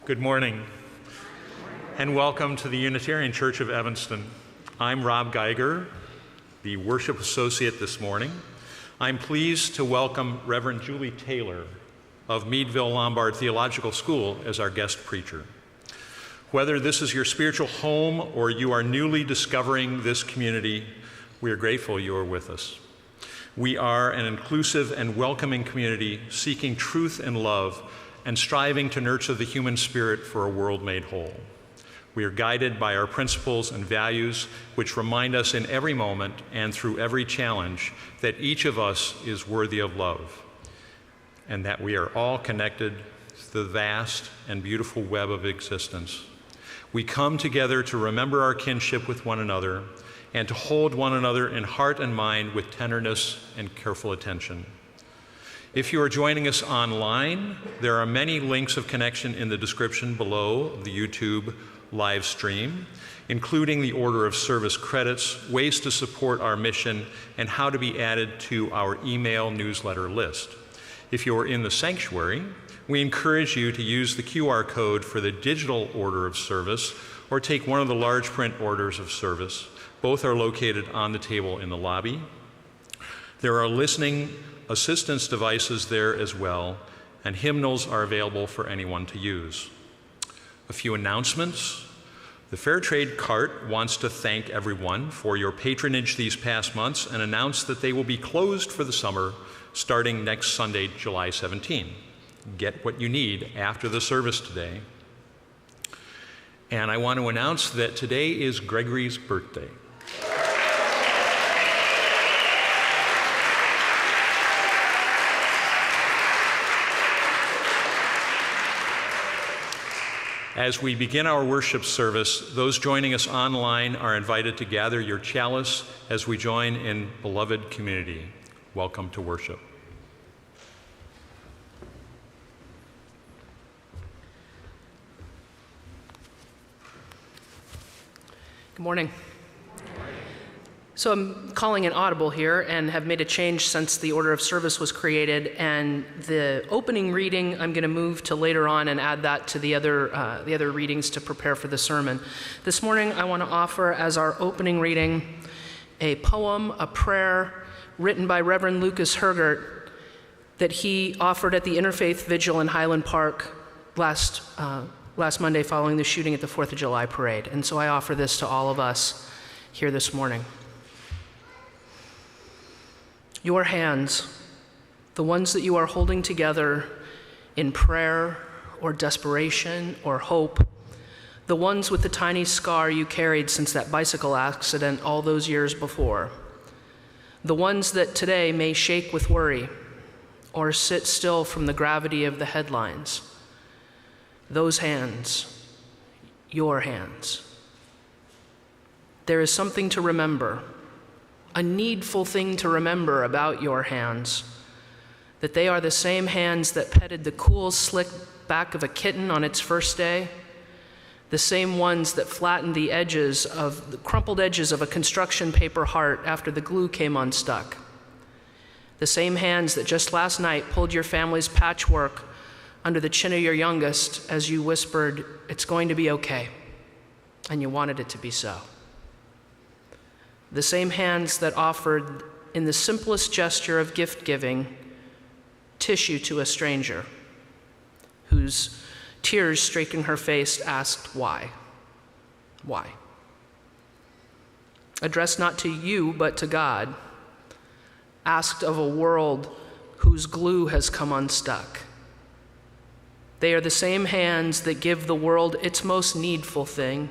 Good morning, and welcome to the Unitarian Church of Evanston. I'm Robb Geiger, the worship associate this morning. I'm pleased to welcome Reverend Julie Taylor of Meadville Lombard Theological School as our guest preacher. Whether this is your spiritual home or you are newly discovering this community, we are grateful you are with us. We are an inclusive and welcoming community seeking truth and love and striving to nurture the human spirit for a world made whole. We are guided by our principles and values, which remind us in every moment and through every challenge that each of us is worthy of love, and that we are all connected to the vast and beautiful web of existence. We come together to remember our kinship with one another and to hold one another in heart and mind with tenderness and careful attention. If you are joining us online, there are many links of connection in the description below the YouTube live stream, including the order of service credits, ways to support our mission, and how to be added to our email newsletter list. If you are in the sanctuary, we encourage you to use the QR code for the digital order of service or take one of the large print orders of service. Both are located on the table in the lobby. There are listening assistance devices there as well, and hymnals are available for anyone to use. A few announcements. The Fair Trade Cart wants to thank everyone for your patronage these past months and announce that they will be closed for the summer starting next Sunday, July 17. Get what you need after the service today. And I want to announce that today is Gregory's birthday. As we begin our worship service, those joining us online are invited to gather your chalice as we join in beloved community. Welcome to worship. Good morning. So I'm calling an audible here and have made a change since the order of service was created, and the opening reading I'm going to move to later on and add that to the other readings to prepare for the sermon. This morning I want to offer as our opening reading a poem, a prayer written by Reverend Lucas Hergert that he offered at the Interfaith Vigil in Highland Park last Monday following the shooting at the 4th of July parade. And so I offer this to all of us here this morning. Your hands, the ones that you are holding together in prayer or desperation or hope, the ones with the tiny scar you carried since that bicycle accident all those years before, the ones that today may shake with worry or sit still from the gravity of the headlines, those hands, your hands. There is something to remember, a needful thing to remember about your hands, that they are the same hands that petted the cool, slick back of a kitten on its first day, the same ones that flattened the crumpled edges of a construction paper heart after the glue came unstuck, the same hands that just last night pulled your family's patchwork under the chin of your youngest as you whispered, "It's going to be okay," and you wanted it to be so. The same hands that offered, in the simplest gesture of gift-giving, tissue to a stranger, whose tears streaking her face asked, "Why? Why?" Addressed not to you, but to God, asked of a world whose glue has come unstuck. They are the same hands that give the world its most needful thing.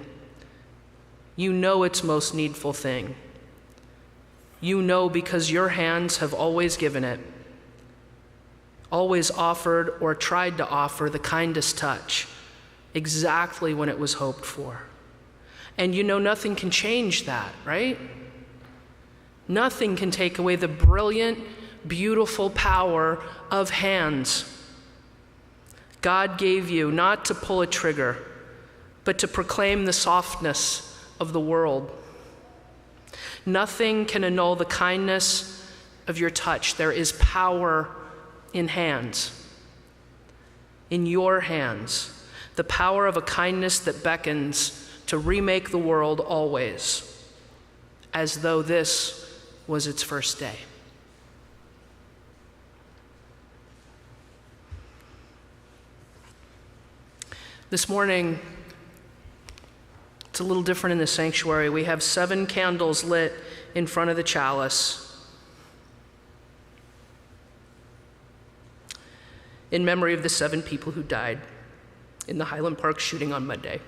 You know its most needful thing. You know because your hands have always given it, always offered or tried to offer the kindest touch, exactly when it was hoped for. And you know nothing can change that, right? Nothing can take away the brilliant, beautiful power of hands. God gave you not to pull a trigger, but to proclaim the softness of the world. Nothing can annul the kindness of your touch. There is power in hands, in your hands. the power of a kindness that beckons to remake the world always, as though this was its first day. This morning, it's a little different in the sanctuary. We have 7 candles lit in front of the chalice in memory of the 7 people who died in the Highland Park shooting on Monday.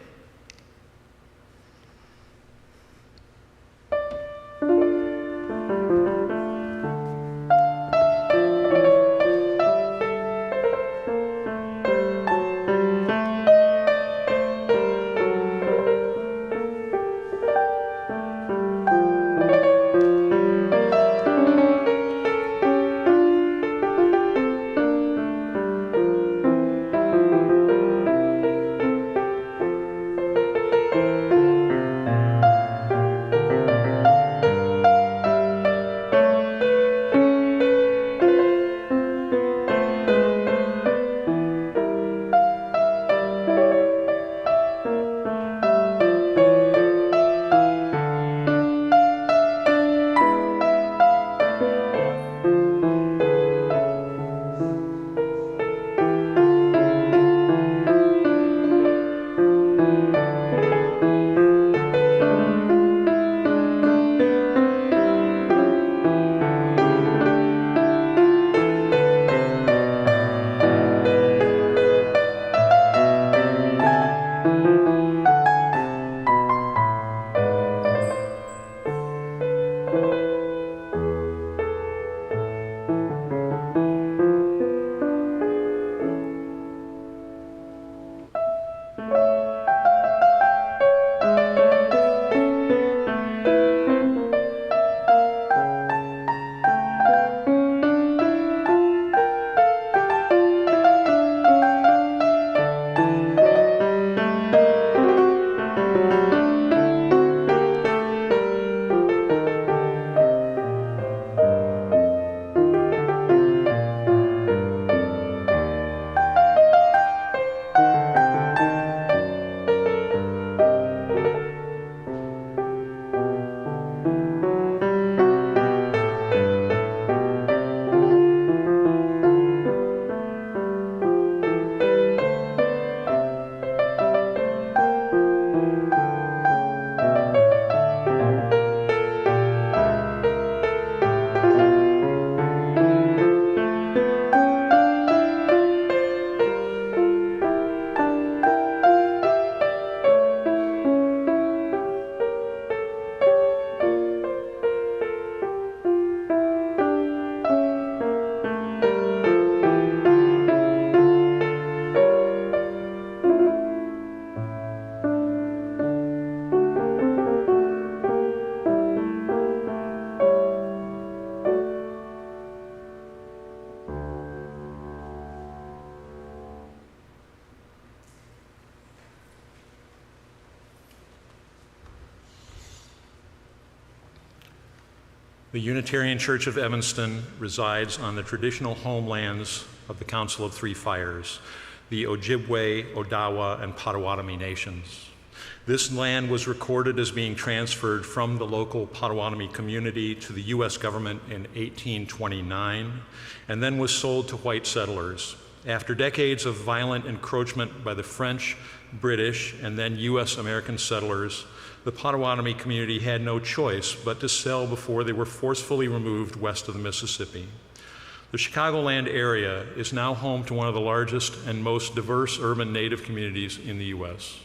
The Unitarian Church of Evanston resides on the traditional homelands of the Council of Three Fires, the Ojibwe, Odawa, and Potawatomi nations. This land was recorded as being transferred from the local Potawatomi community to the U.S. government in 1829, and then was sold to white settlers. After decades of violent encroachment by the French, British, and then U.S. American settlers, the Potawatomi community had no choice but to sell before they were forcefully removed west of the Mississippi. The Chicagoland area is now home to one of the largest and most diverse urban Native communities in the U.S.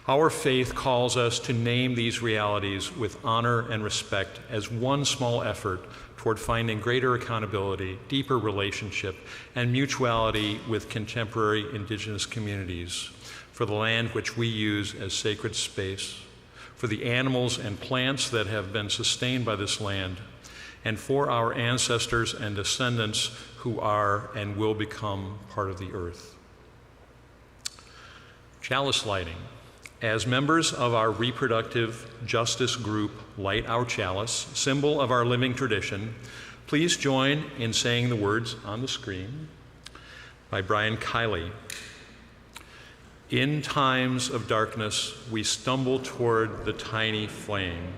Our faith calls us to name these realities with honor and respect as one small effort toward finding greater accountability, deeper relationship, and mutuality with contemporary indigenous communities for the land which we use as sacred space, for the animals and plants that have been sustained by this land, and for our ancestors and descendants who are and will become part of the earth. Chalice lighting. As members of our reproductive justice group light our chalice, symbol of our living tradition, please join in saying the words on the screen by Brian Kiely. In times of darkness, we stumble toward the tiny flame.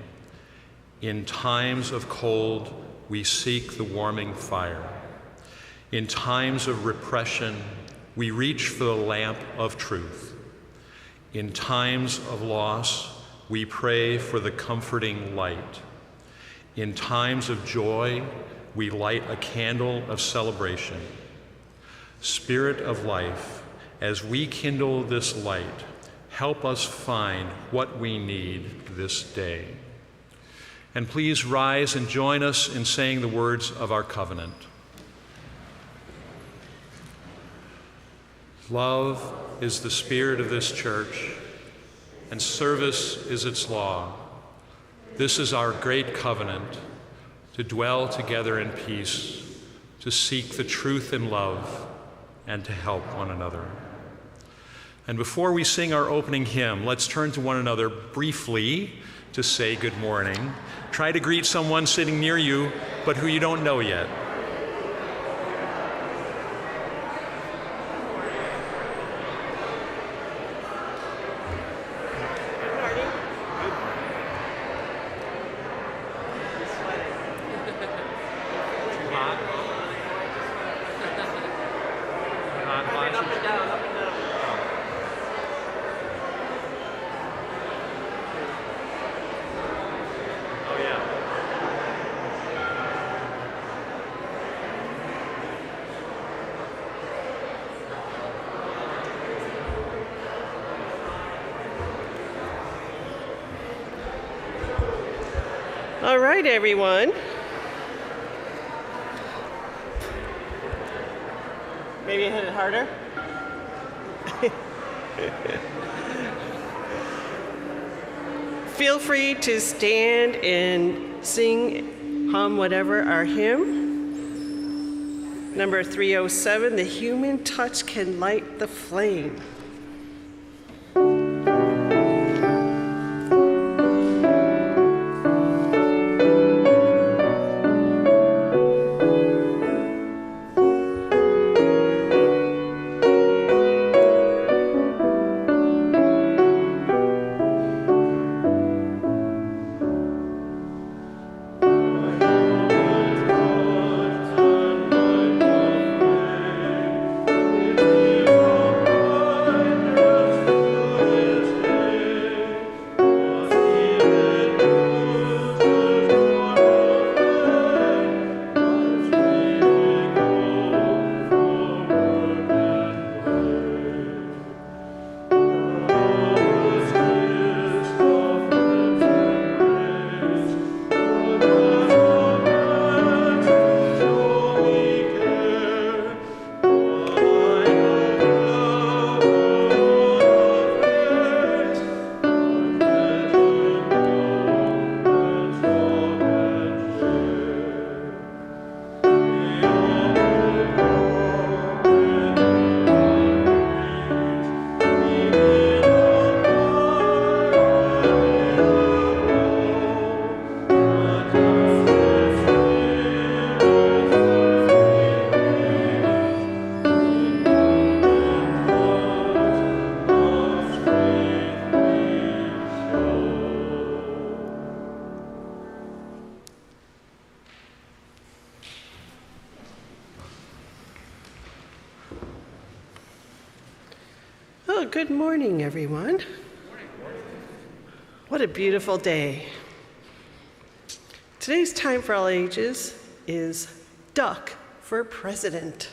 In times of cold, we seek the warming fire. In times of repression, we reach for the lamp of truth. In times of loss, we pray for the comforting light. In times of joy, we light a candle of celebration. Spirit of life, as we kindle this light, help us find what we need this day. And please rise and join us in saying the words of our covenant. Love is the spirit of this church, and service is its law. This is our great covenant, to dwell together in peace, to seek the truth in love, and to help one another. And before we sing our opening hymn, let's turn to one another briefly to say good morning. Try to greet someone sitting near you, but who you don't know yet. All right, everyone. Maybe hit it harder. Feel free to stand and sing, hum whatever our hymn. Number 307, The Human Touch Can Light the Flame. Good morning, everyone. What a beautiful day. Today's Time for All Ages is Duck for President.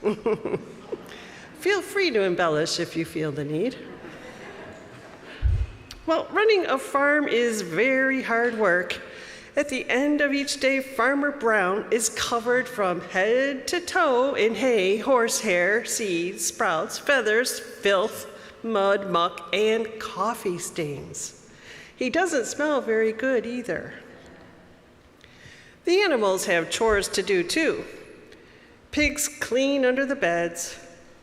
Feel free to embellish if you feel the need. Well, running a farm is very hard work. At the end of each day, Farmer Brown is covered from head to toe in hay, horsehair, seeds, sprouts, feathers, filth, mud, muck, and coffee stains. He doesn't smell very good either. The animals have chores to do too. Pigs clean under the beds,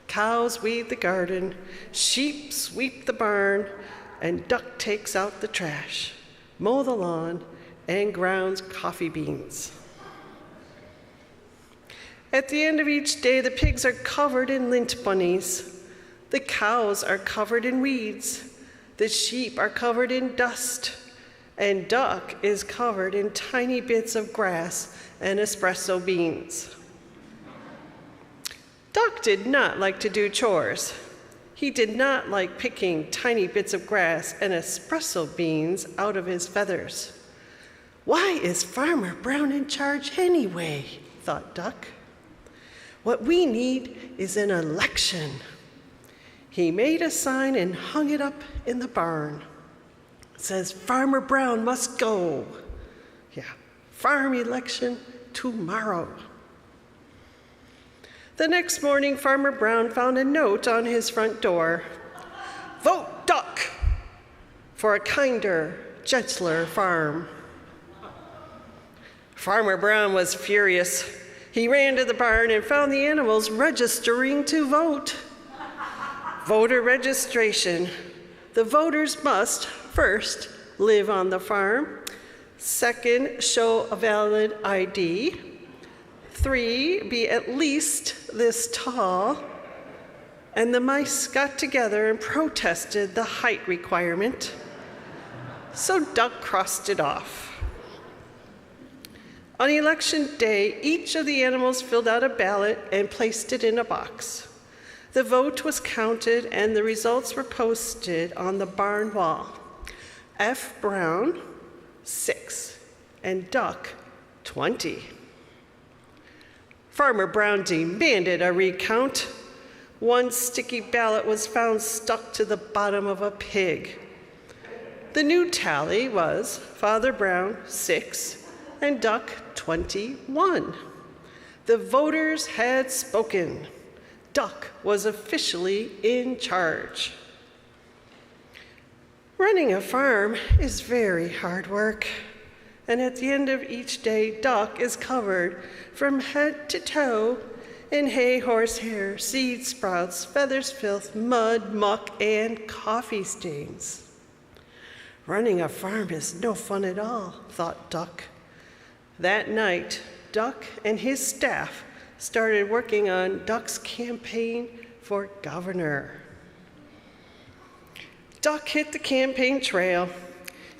cows weed the garden, sheep sweep the barn, and duck takes out the trash, mow the lawn, and grounds coffee beans. At the end of each day, the pigs are covered in lint bunnies. The cows are covered in weeds. The sheep are covered in dust. And Duck is covered in tiny bits of grass and espresso beans. Duck did not like to do chores. He did not like picking tiny bits of grass and espresso beans out of his feathers. Why is Farmer Brown in charge anyway? Thought Duck. What we need is an election. He made a sign and hung it up in the barn. It says, Farmer Brown must go. Yeah, farm election tomorrow. The next morning, Farmer Brown found a note on his front door. Vote Duck for a kinder, gentler farm. Farmer Brown was furious. He ran to the barn and found the animals registering to vote. Voter registration. The voters must, first, live on the farm. Second, show a valid ID. 3, be at least this tall. And the mice got together and protested the height requirement. So Duck crossed it off. On election day, each of the animals filled out a ballot and placed it in a box. The vote was counted and the results were posted on the barn wall. F. Brown, 6, and Duck, 20. Farmer Brown demanded a recount. One sticky ballot was found stuck to the bottom of a pig. The new tally was Father Brown, 6, and Duck, 21. The voters had spoken. Duck was officially in charge. Running a farm is very hard work, and at the end of each day, Duck is covered from head to toe in hay, horsehair, seed sprouts, feathers, filth, mud, muck, and coffee stains. Running a farm is no fun at all, thought Duck. That night, Duck and his staff started working on Duck's campaign for governor. Duck hit the campaign trail.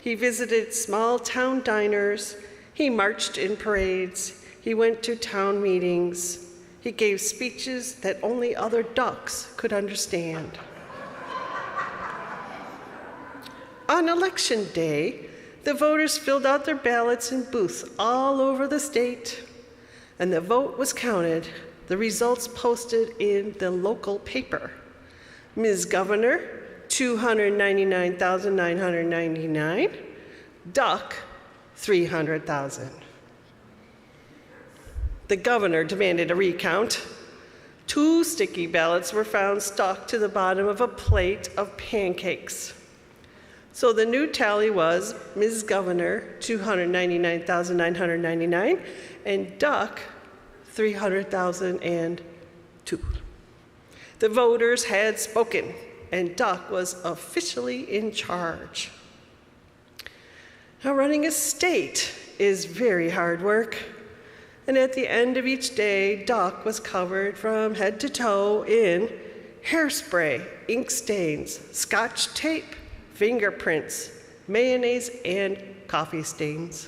He visited small town diners. He marched in parades. He went to town meetings. He gave speeches that only other ducks could understand. On election day, the voters filled out their ballots in booths all over the state, and the vote was counted, the results posted in the local paper. Ms. Governor, 299,999. Duck, 300,000. The governor demanded a recount. 2 sticky ballots were found stuck to the bottom of a plate of pancakes. So the new tally was Ms. Governor, 299,999, and Duck, 300,002. The voters had spoken, and Duck was officially in charge. Now, running a state is very hard work, and at the end of each day, Duck was covered from head to toe in hairspray, ink stains, Scotch tape, fingerprints, mayonnaise, and coffee stains.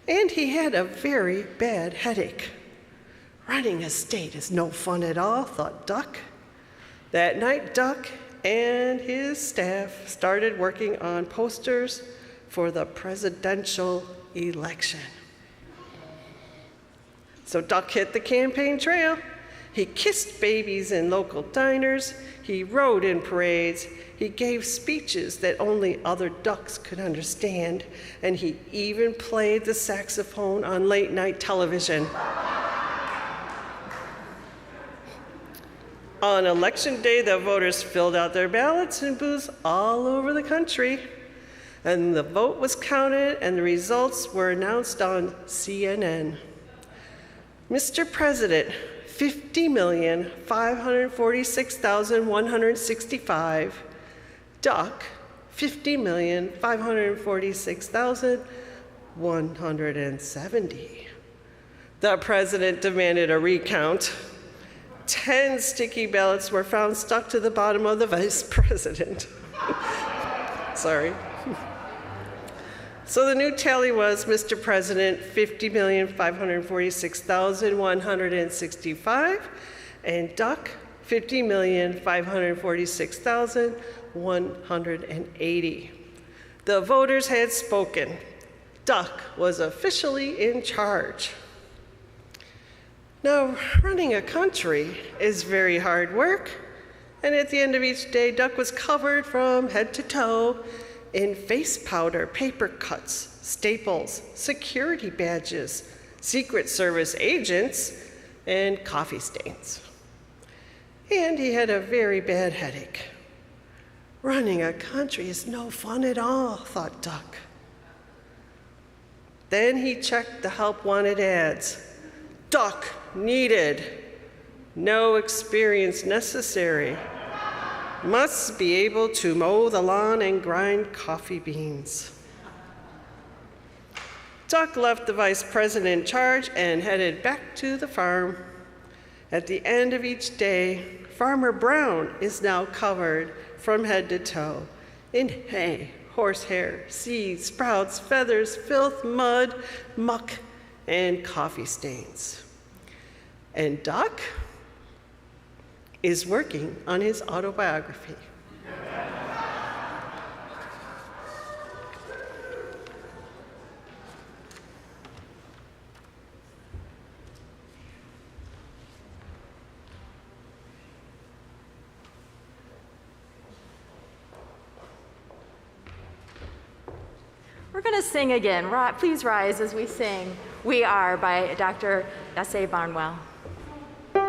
And he had a very bad headache. Running a state is no fun at all, thought Duck. That night, Duck and his staff started working on posters for the presidential election. So Duck hit the campaign trail. He kissed babies in local diners. He rode in parades. He gave speeches that only other ducks could understand. And he even played the saxophone on late night television. On election day, the voters filled out their ballots in booths all over the country. And the vote was counted and the results were announced on CNN. Mr. President, 50,546,165. Duck, 50,546,170. The president demanded a recount. 10 sticky ballots were found stuck to the bottom of the vice president. Sorry. So the new tally was, Mr. President, 50,546,165, and Duck, 50,546,180. The voters had spoken. Duck was officially in charge. Now, running a country is very hard work, and at the end of each day, Duck was covered from head to toe in face powder, paper cuts, staples, security badges, Secret Service agents, and coffee stains. And he had a very bad headache. Running a country is no fun at all, thought Duck. Then he checked the help wanted ads. Duck needed, no experience necessary. Must be able to mow the lawn and grind coffee beans. Duck left the vice president in charge and headed back to the farm. At the end of each day, Farmer Brown is now covered from head to toe in hay, horsehair, seeds, sprouts, feathers, filth, mud, muck, and coffee stains. And Duck is working on his autobiography. We're going to sing again. Please rise as we sing We Are by Dr. Yaseh Barnwell. We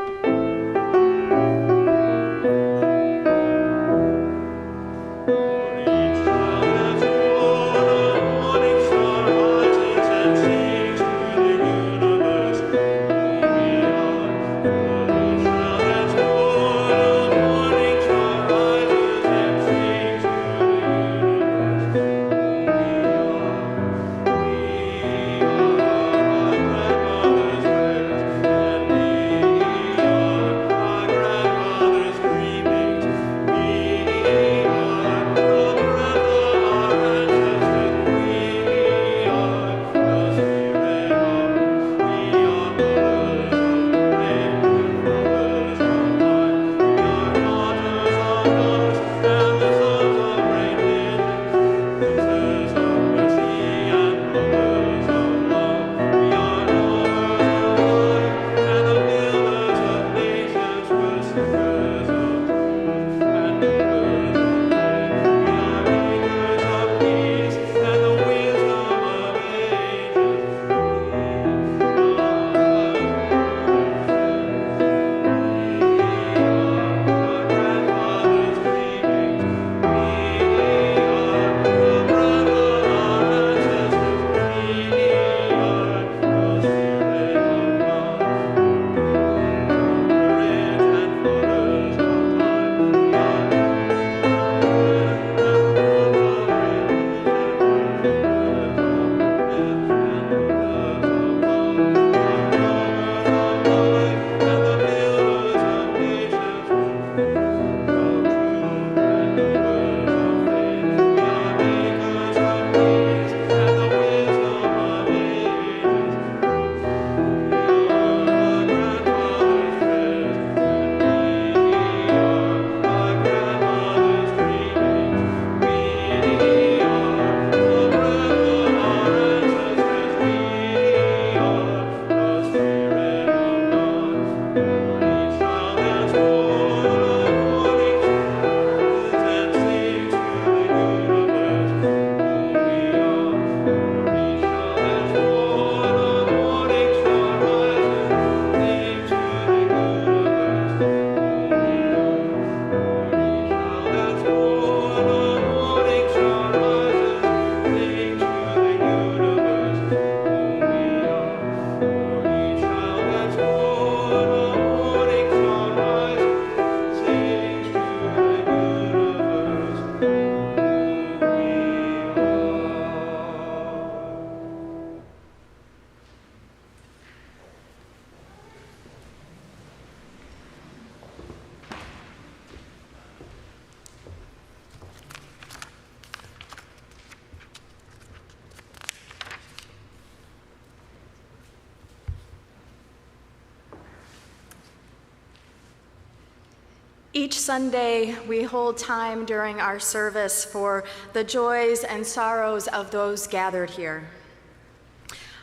Each Sunday, we hold time during our service for the joys and sorrows of those gathered here,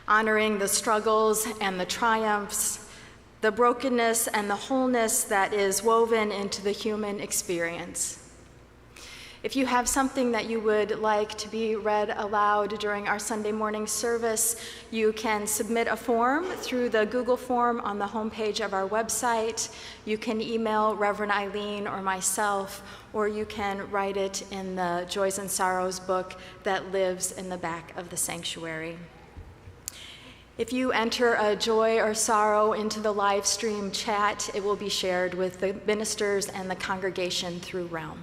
honoring the struggles and the triumphs, the brokenness and the wholeness that is woven into the human experience. If you have something that you would like to be read aloud during our Sunday morning service, you can submit a form through the Google form on the homepage of our website. You can email Reverend Eileen or myself, or you can write it in the Joys and Sorrows book that lives in the back of the sanctuary. If you enter a joy or sorrow into the live stream chat, it will be shared with the ministers and the congregation through Realm.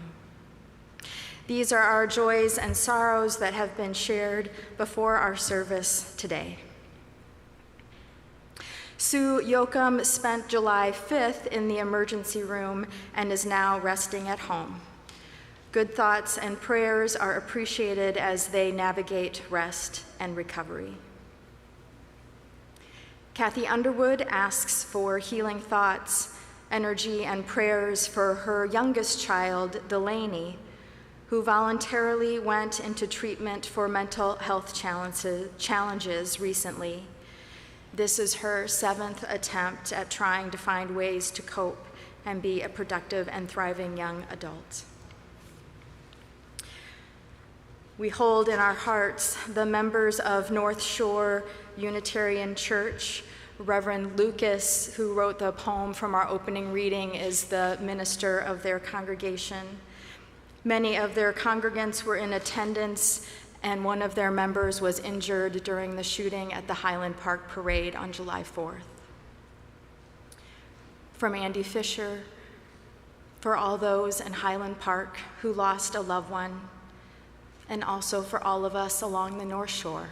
These are our joys and sorrows that have been shared before our service today. Sue Yoakum spent July 5th in the emergency room and is now resting at home. Good thoughts and prayers are appreciated as they navigate rest and recovery. Kathy Underwood asks for healing thoughts, energy, and prayers for her youngest child, Delaney, who voluntarily went into treatment for mental health challenges recently. This is her 7th attempt at trying to find ways to cope and be a productive and thriving young adult. We hold in our hearts the members of North Shore Unitarian Church. Reverend Lucas, who wrote the poem from our opening reading, is the minister of their congregation. Many of their congregants were in attendance, and one of their members was injured during the shooting at the Highland Park Parade on July 4th. From Andy Fisher, for all those in Highland Park who lost a loved one, and also for all of us along the North Shore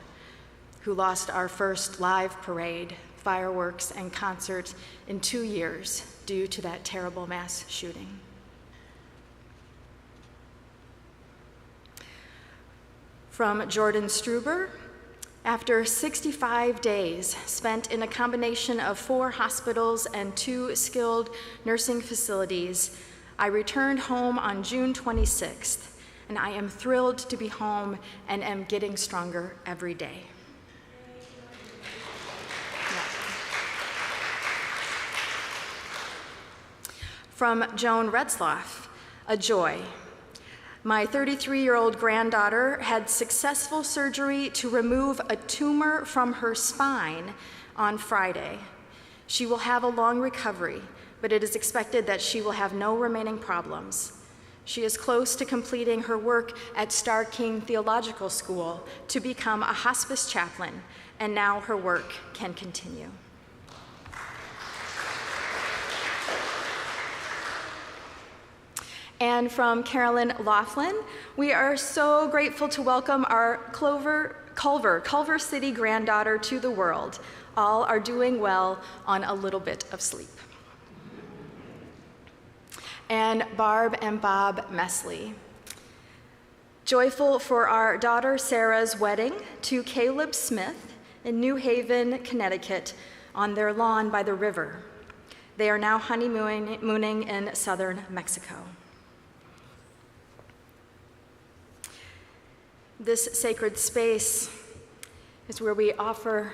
who lost our first live parade, fireworks, and concert in 2 years due to that terrible mass shooting. From Jordan Struber, after 65 days spent in a combination of 4 hospitals and 2 skilled nursing facilities, I returned home on June 26th, and I am thrilled to be home and am getting stronger every day. From Joan Retzloff, a joy. My 33-year-old granddaughter had successful surgery to remove a tumor from her spine on Friday. She will have a long recovery, but it is expected that she will have no remaining problems. She is close to completing her work at Starr King Theological School to become a hospice chaplain, and now her work can continue. And from Carolyn Laughlin, we are so grateful to welcome our Culver City granddaughter to the world. All are doing well on a little bit of sleep. And Barb and Bob Mesley. Joyful for our daughter Sarah's wedding to Caleb Smith in New Haven, Connecticut, on their lawn by the river. They are now honeymooning in southern Mexico. This sacred space is where we offer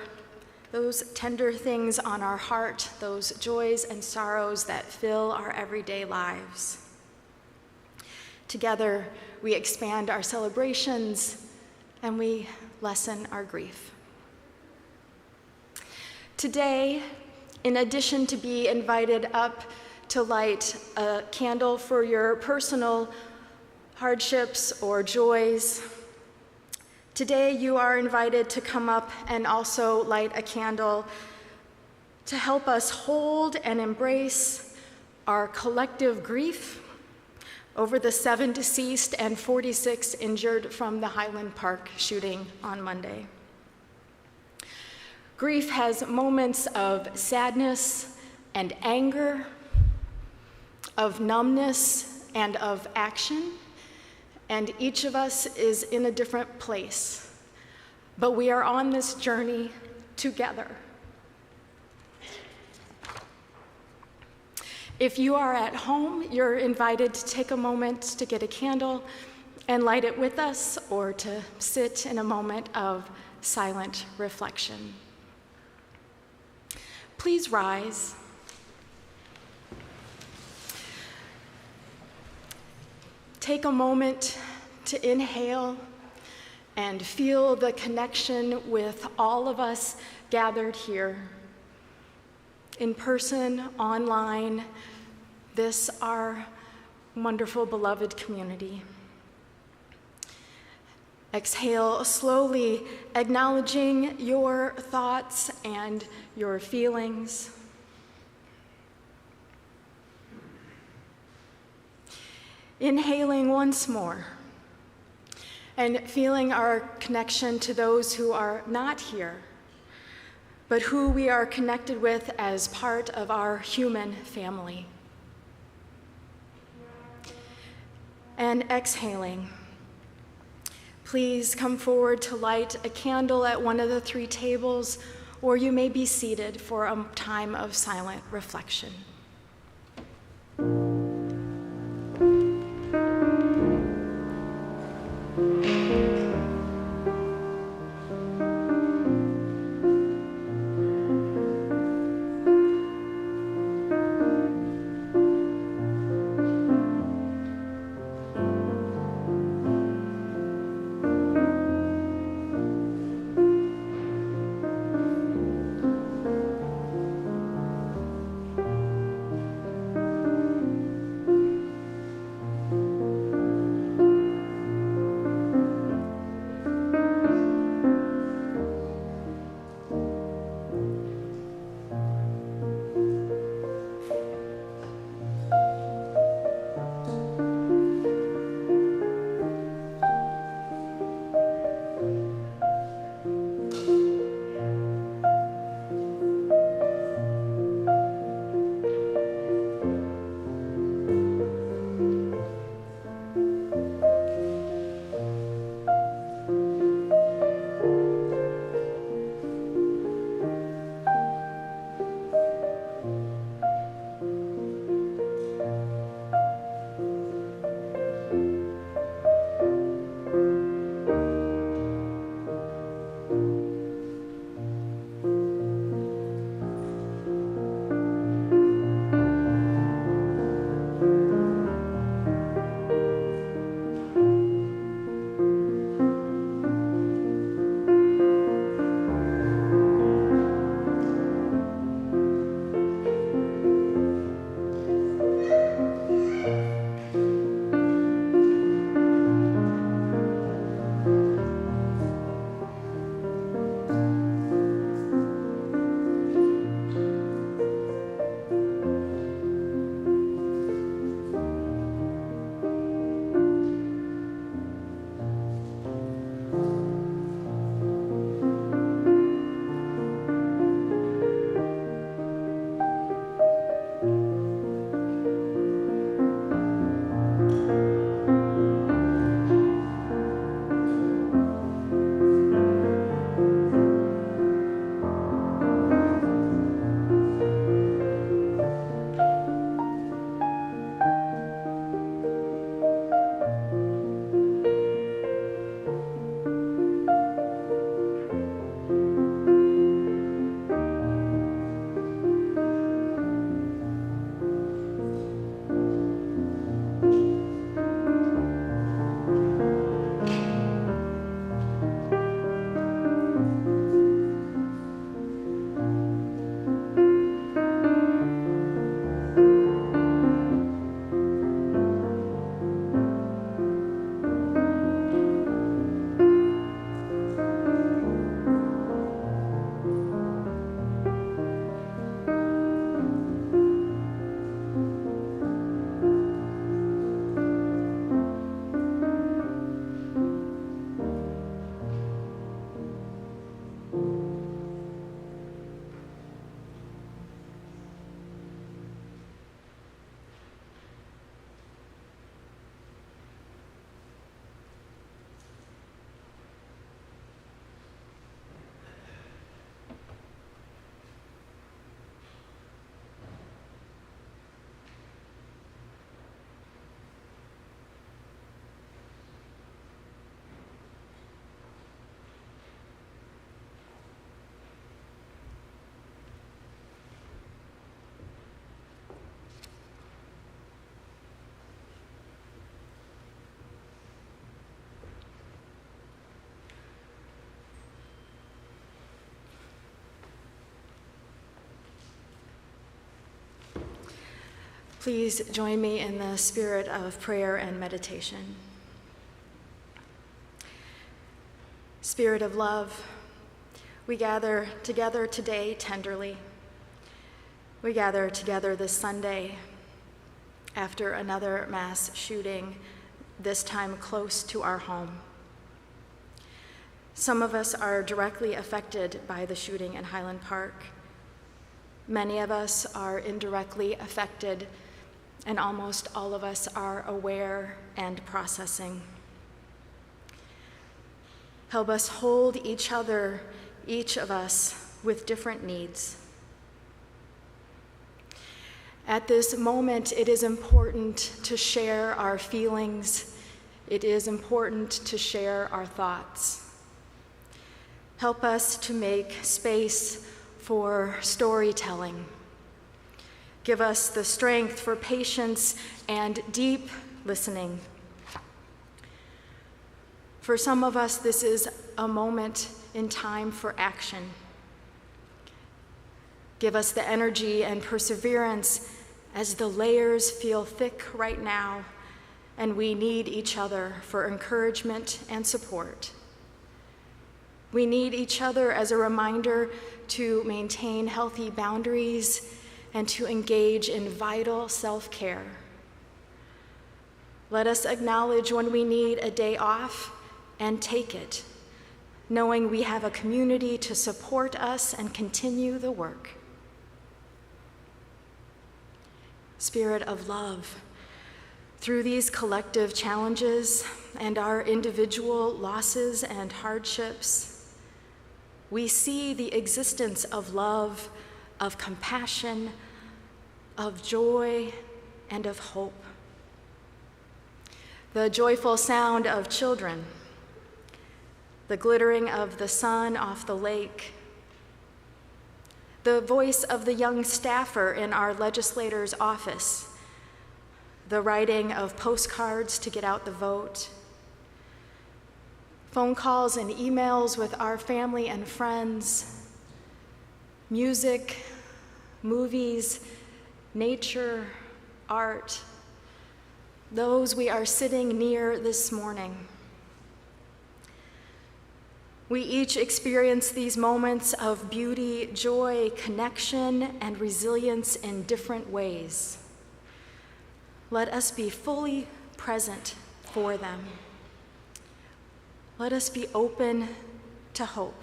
those tender things on our heart, those joys and sorrows that fill our everyday lives. Together, we expand our celebrations and we lessen our grief. Today, in addition to be invited up to light a candle for your personal hardships or joys, today you are invited to come up and also light a candle to help us hold and embrace our collective grief over the 7 deceased and 46 injured from the Highland Park shooting on Monday. Grief has moments of sadness and anger, of numbness and of action, and each of us is in a different place, but we are on this journey together. If you are at home, you're invited to take a moment to get a candle and light it with us, or to sit in a moment of silent reflection. Please rise. Take a moment to inhale and feel the connection with all of us gathered here, in person, online, this our wonderful beloved community. Exhale slowly, acknowledging your thoughts and your feelings. Inhaling once more, and feeling our connection to those who are not here, but who we are connected with as part of our human family. And exhaling. Please come forward to light a candle at one of the 3 tables, or you may be seated for a time of silent reflection. Please join me in the spirit of prayer and meditation. Spirit of love, we gather together today tenderly. We gather together this Sunday after another mass shooting, this time close to our home. Some of us are directly affected by the shooting in Highland Park. Many of us are indirectly affected, and almost all of us are aware and processing. Help us hold each other, each of us, with different needs. At this moment, it is important to share our feelings. It is important to share our thoughts. Help us to make space for storytelling. Give us the strength for patience and deep listening. For some of us, this is a moment in time for action. Give us the energy and perseverance as the layers feel thick right now, and we need each other for encouragement and support. We need each other as a reminder to maintain healthy boundaries and to engage in vital self-care. Let us acknowledge when we need a day off and take it, knowing we have a community to support us and continue the work. Spirit of love, through these collective challenges and our individual losses and hardships, we see the existence of love, of compassion, of joy, and of hope. The joyful sound of children, the glittering of the sun off the lake, the voice of the young staffer in our legislator's office, the writing of postcards to get out the vote, phone calls and emails with our family and friends, music, movies, nature, art, those we are sitting near this morning. We each experience these moments of beauty, joy, connection, and resilience in different ways. Let us be fully present for them. Let us be open to hope.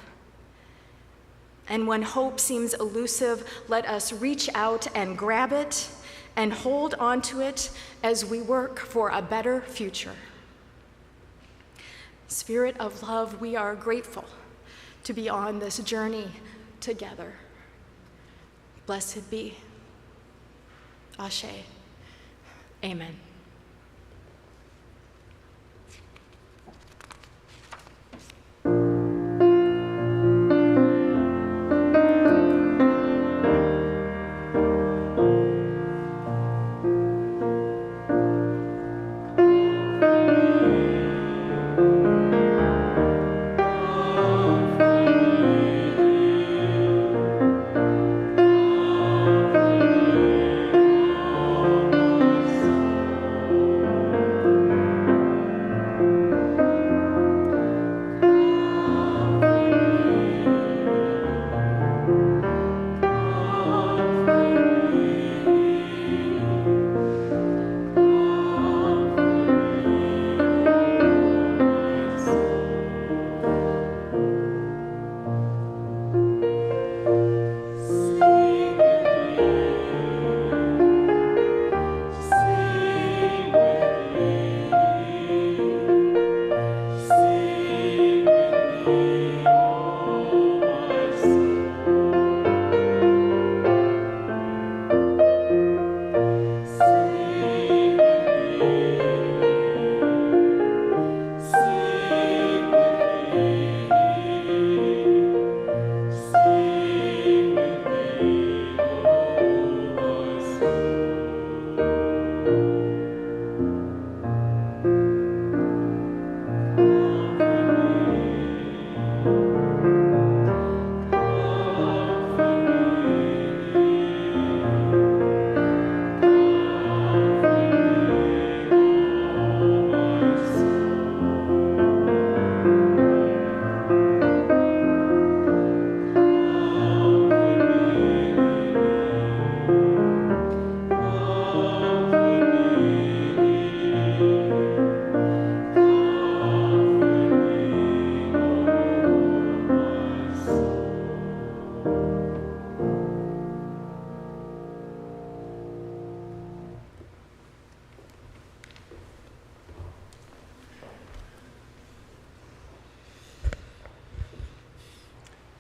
And when hope seems elusive, let us reach out and grab it and hold onto it as we work for a better future. Spirit of love, we are grateful to be on this journey together. Blessed be. Ashe. Amen.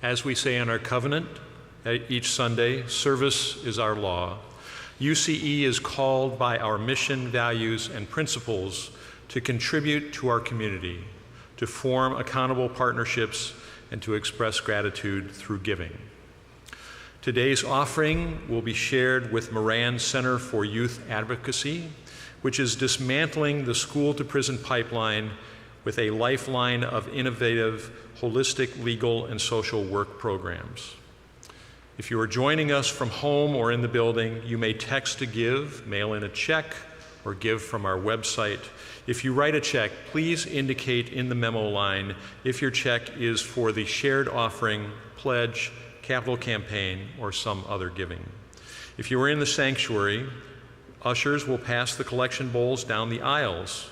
As we say in our covenant each Sunday, service is our law. UCE is called by our mission, values, and principles to contribute to our community, to form accountable partnerships, and to express gratitude through giving. Today's offering will be shared with Marianne Center for Youth Advocacy, which is dismantling the school-to-prison pipeline with a lifeline of innovative, holistic legal and social work programs. If you are joining us from home or in the building, you may text to give, mail in a check, or give from our website. If you write a check, please indicate in the memo line if your check is for the shared offering, pledge, capital campaign, or some other giving. If you are in the sanctuary, ushers will pass the collection bowls down the aisles.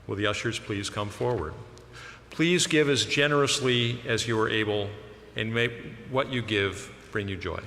Will the ushers please come forward? Please give as generously as you are able, and may what you give bring you joy.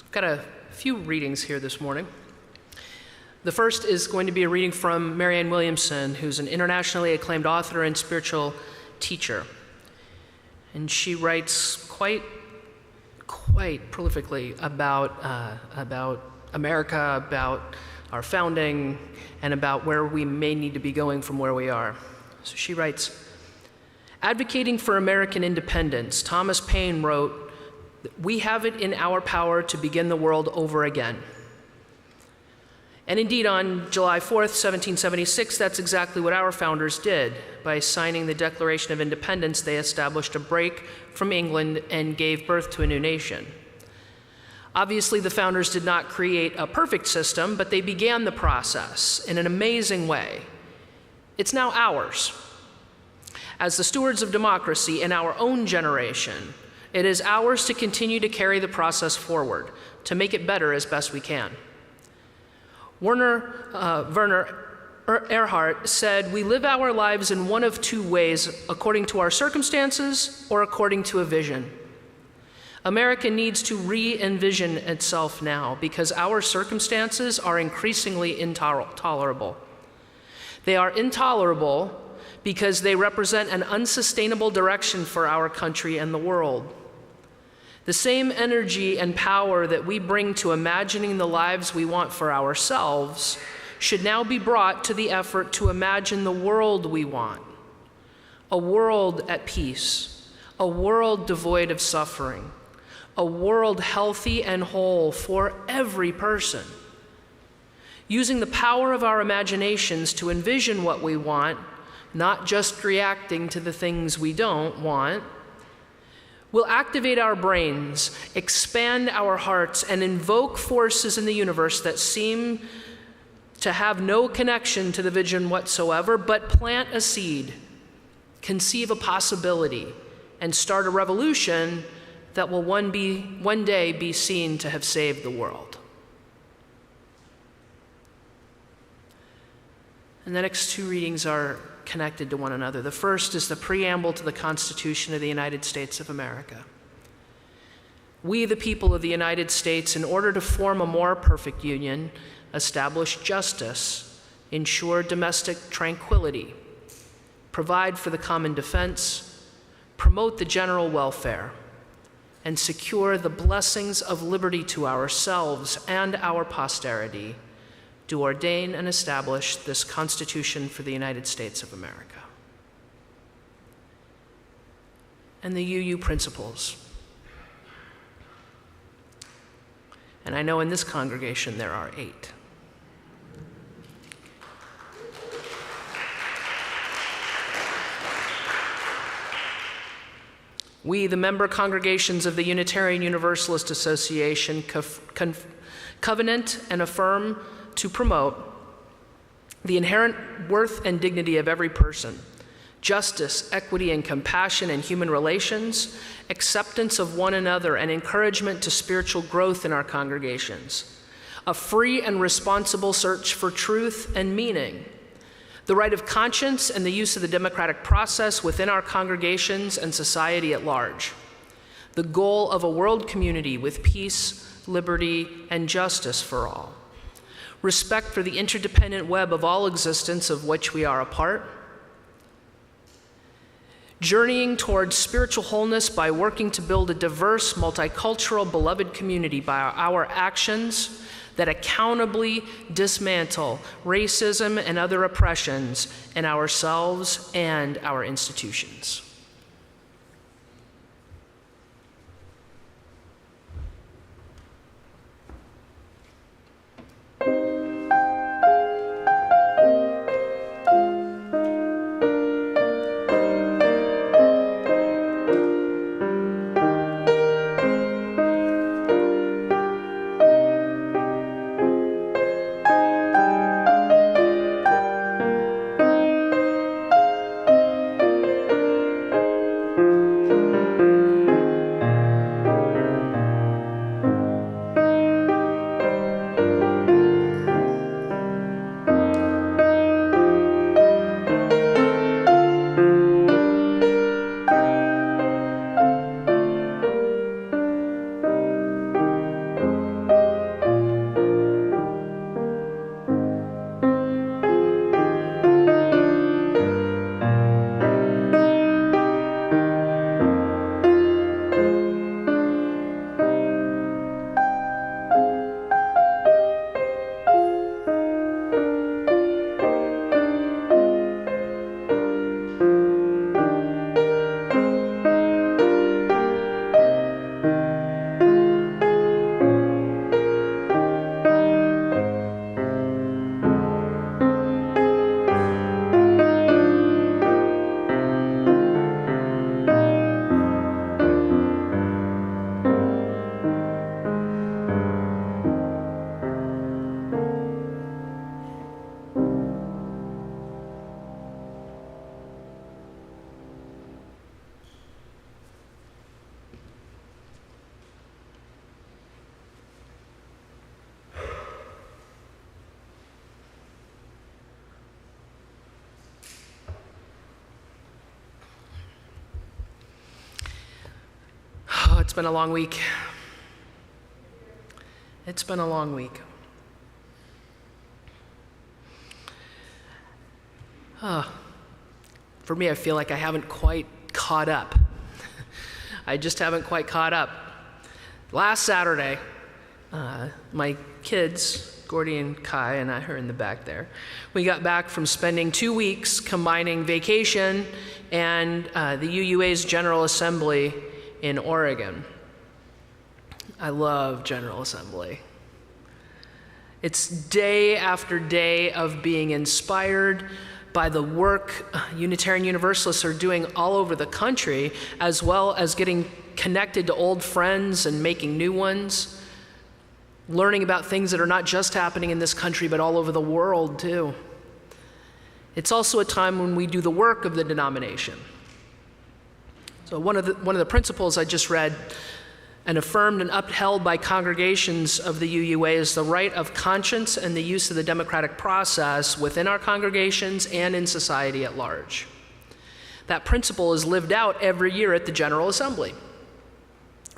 I've got a few readings here this morning. The first is going to be a reading from Marianne Williamson, who's an internationally acclaimed author and spiritual teacher. And she writes quite prolifically about America, about our founding, and about where we may need to be going from where we are. So she writes, advocating for American independence, Thomas Paine wrote, "We have it in our power to begin the world over again." And indeed, on July 4th, 1776, that's exactly what our founders did. By signing the Declaration of Independence, they established a break from England and gave birth to a new nation. Obviously, the founders did not create a perfect system, but they began the process in an amazing way. It's now ours. As the stewards of democracy in our own generation, it is ours to continue to carry the process forward, to make it better as best we can. Werner Erhard said, "We live our lives in one of two ways, according to our circumstances or according to a vision." America needs to re-envision itself now because our circumstances are increasingly intolerable. They are intolerable because they represent an unsustainable direction for our country and the world. The same energy and power that we bring to imagining the lives we want for ourselves should now be brought to the effort to imagine the world we want. A world at peace, a world devoid of suffering, a world healthy and whole for every person. Using the power of our imaginations to envision what we want, not just reacting to the things we don't want, will activate our brains, expand our hearts, and invoke forces in the universe that seem to have no connection to the vision whatsoever, but plant a seed, conceive a possibility, and start a revolution that will one day be seen to have saved the world. And the next two readings are connected to one another. The first is the Preamble to the Constitution of the United States of America. We, the people of the United States, in order to form a more perfect union, establish justice, ensure domestic tranquility, provide for the common defense, promote the general welfare, and secure the blessings of liberty to ourselves and our posterity, do ordain and establish this Constitution for the United States of America. And the UU principles. And I know in this congregation there are 8. We, the member congregations of the Unitarian Universalist Association, covenant and affirm to promote the inherent worth and dignity of every person, justice, equity, and compassion in human relations, acceptance of one another, and encouragement to spiritual growth in our congregations, a free and responsible search for truth and meaning, the right of conscience and the use of the democratic process within our congregations and society at large, the goal of a world community with peace, liberty, and justice for all, respect for the interdependent web of all existence of which we are a part, journeying towards spiritual wholeness by working to build a diverse, multicultural, beloved community by our actions that accountably dismantle racism and other oppressions in ourselves and our institutions. It's been a long week. It's been a long week. for me, I feel like I haven't quite caught up. I just haven't quite caught up. Last Saturday, my kids, Gordy and Kai, and I are in the back there, we got back from spending 2 weeks combining vacation and the UUA's General Assembly in Oregon. I love General Assembly. It's day after day of being inspired by the work Unitarian Universalists are doing all over the country, as well as getting connected to old friends and making new ones, learning about things that are not just happening in this country, but all over the world too. It's also a time when we do the work of the denomination. So one of the principles I just read and affirmed and upheld by congregations of the UUA is the right of conscience and the use of the democratic process within our congregations and in society at large. That principle is lived out every year at the General Assembly.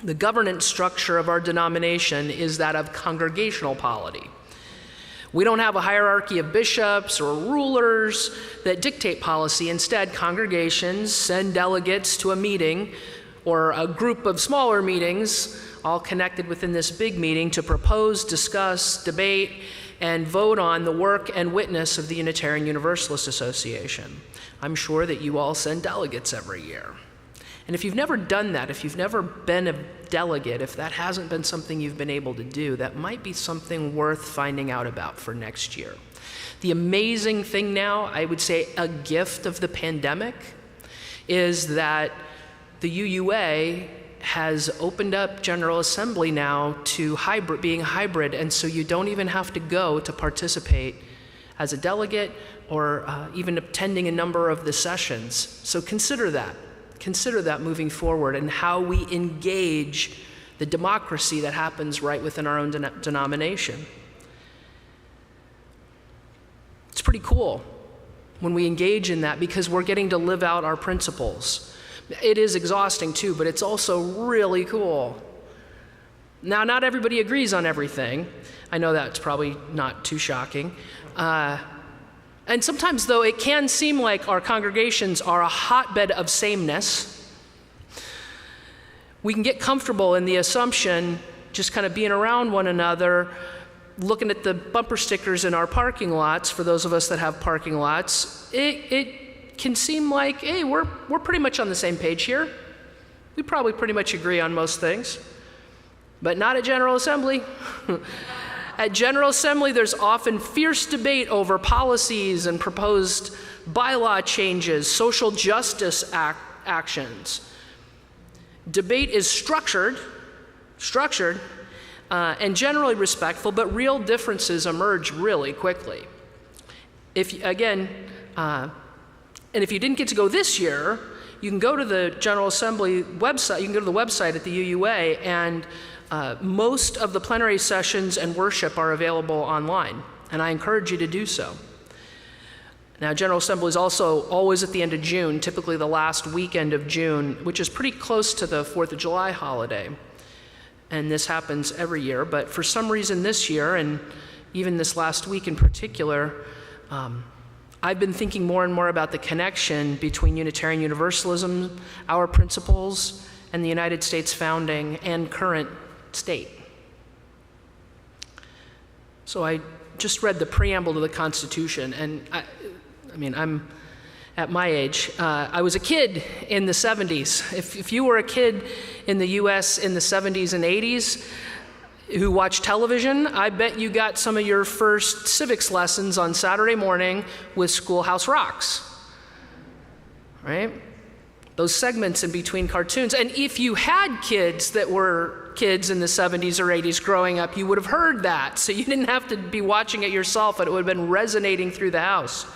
The governance structure of our denomination is that of congregational polity. We don't have a hierarchy of bishops or rulers that dictate policy. Instead, congregations send delegates to a meeting or a group of smaller meetings, all connected within this big meeting, to propose, discuss, debate, and vote on the work and witness of the Unitarian Universalist Association. I'm sure that you all send delegates every year. And if you've never done that, if you've never been a delegate, if that hasn't been something you've been able to do, that might be something worth finding out about for next year. The amazing thing now, I would say a gift of the pandemic, is that the UUA has opened up General Assembly now to being hybrid, and so you don't even have to go to participate as a delegate or even attending a number of the sessions. So consider that. Consider that moving forward and how we engage the democracy that happens right within our own denomination. It's pretty cool when we engage in that because we're getting to live out our principles. It is exhausting too, but it's also really cool. Now, not everybody agrees on everything. I know that's probably not too shocking. And sometimes, though, it can seem like our congregations are a hotbed of sameness. We can get comfortable in the assumption, just kind of being around one another, looking at the bumper stickers in our parking lots, for those of us that have parking lots, it can seem like, hey, we're pretty much on the same page here. We probably pretty much agree on most things, but not at General Assembly. At General Assembly, there's often fierce debate over policies and proposed bylaw changes, social justice actions. Debate is structured, and generally respectful, but real differences emerge really quickly. And if you didn't get to go this year, you can go to the General Assembly website, you can go to the website at the UUA, and most of the plenary sessions and worship are available online, and I encourage you to do so. Now, General Assembly is also always at the end of June, typically the last weekend of June, which is pretty close to the 4th of July holiday. And this happens every year, but for some reason this year, and even this last week in particular, I've been thinking more and more about the connection between Unitarian Universalism, our principles, and the United States founding and current state. So I just read the preamble to the Constitution, and I'm at my age. I was a kid in the 70s. If you were a kid in the US in the 70s and 80s who watched television, I bet you got some of your first civics lessons on Saturday morning with Schoolhouse Rocks, right? Those segments in between cartoons. And if you had kids that were kids in the 70s or 80s growing up, you would have heard that. So you didn't have to be watching it yourself, but it would have been resonating through the house.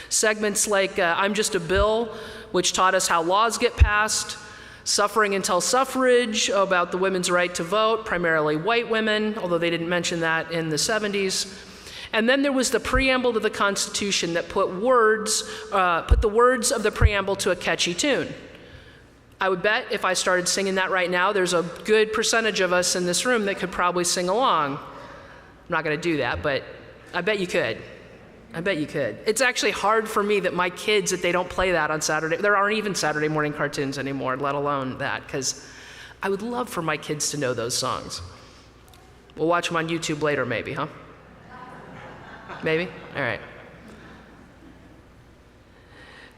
Segments like I'm Just a Bill, which taught us how laws get passed, Suffering Until Suffrage, about the women's right to vote, primarily white women, although they didn't mention that in the 70s. And then there was the preamble to the Constitution that put the words of the preamble to a catchy tune. I would bet if I started singing that right now, there's a good percentage of us in this room that could probably sing along. I'm not going to do that, but I bet you could. I bet you could. It's actually hard for me that my kids, that they don't play that on Saturday. There aren't even Saturday morning cartoons anymore, let alone that, because I would love for my kids to know those songs. We'll watch them on YouTube later, maybe, huh? Maybe? All right.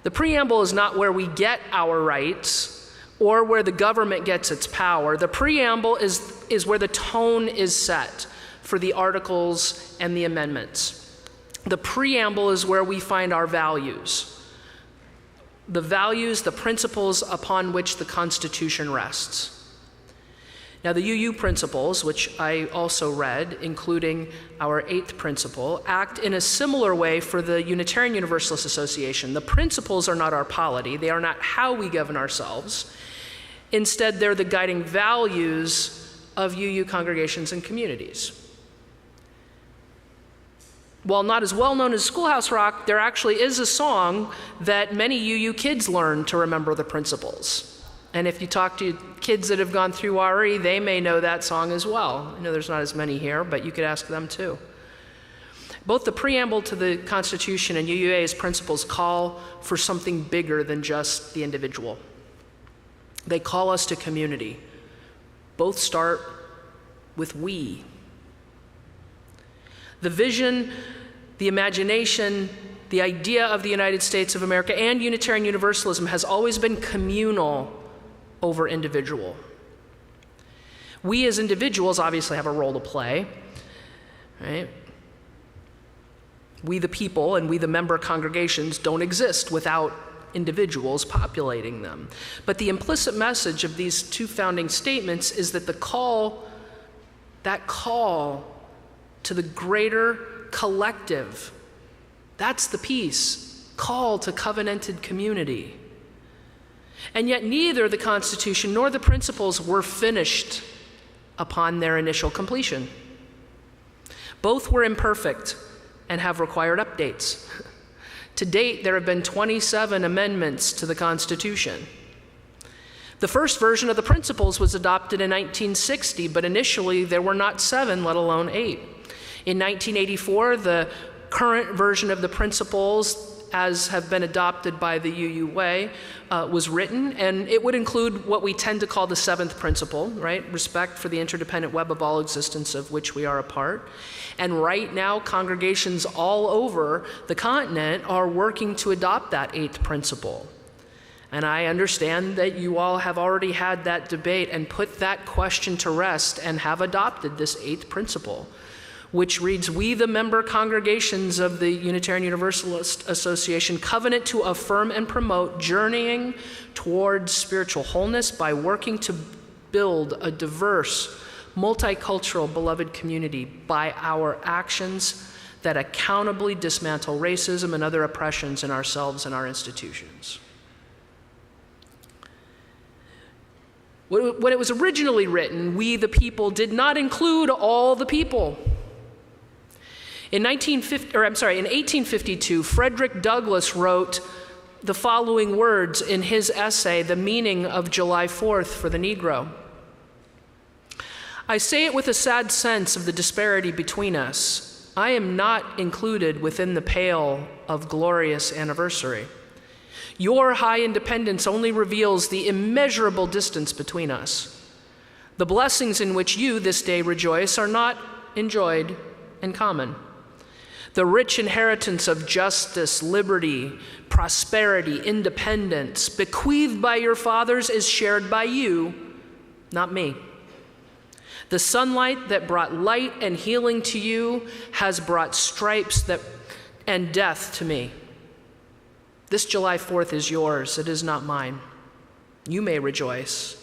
The preamble is not where we get our rights or where the government gets its power. The preamble is where the tone is set for the articles and the amendments. The preamble is where we find our values, the principles upon which the Constitution rests. Now, the UU principles, which I also read, including our 8th principle, act in a similar way for the Unitarian Universalist Association. The principles are not our polity. They are not how we govern ourselves. Instead, they're the guiding values of UU congregations and communities. While not as well known as Schoolhouse Rock, there actually is a song that many UU kids learn to remember the principles. And if you talk to kids that have gone through RE, they may know that song as well. I know there's not as many here, but you could ask them too. Both the preamble to the Constitution and UUA's principles call for something bigger than just the individual. They call us to community. Both start with we. The vision, the imagination, the idea of the United States of America and Unitarian Universalism has always been communal over individual. We as individuals obviously have a role to play, right? We the people and we the member congregations don't exist without individuals populating them. But the implicit message of these two founding statements is that that call to the greater collective, that's the peace, call to covenanted community. And yet neither the Constitution nor the principles were finished upon their initial completion. Both were imperfect and have required updates. To date, there have been 27 amendments to the Constitution. The first version of the principles was adopted in 1960, but initially there were not 7, let alone 8. In 1984, the current version of the principles, as have been adopted by the UU Way, was written, and it would include what we tend to call the 7th principle, right? Respect for the interdependent web of all existence of which we are a part. And right now, congregations all over the continent are working to adopt that 8th principle. And I understand that you all have already had that debate and put that question to rest and have adopted this 8th principle, which reads, "We, the member congregations of the Unitarian Universalist Association, covenant to affirm and promote journeying towards spiritual wholeness by working to build a diverse, multicultural, beloved community by our actions that accountably dismantle racism and other oppressions in ourselves and our institutions." When it was originally written, "We, the people," did not include all the people. In 1852, Frederick Douglass wrote the following words in his essay, The Meaning of July 4th for the Negro. "I say it with a sad sense of the disparity between us. I am not included within the pale of glorious anniversary. Your high independence only reveals the immeasurable distance between us. The blessings in which you this day rejoice are not enjoyed in common. The rich inheritance of justice, liberty, prosperity, independence, bequeathed by your fathers is shared by you, not me. The sunlight that brought light and healing to you has brought stripes and death to me. This July 4th is yours, it is not mine. You may rejoice.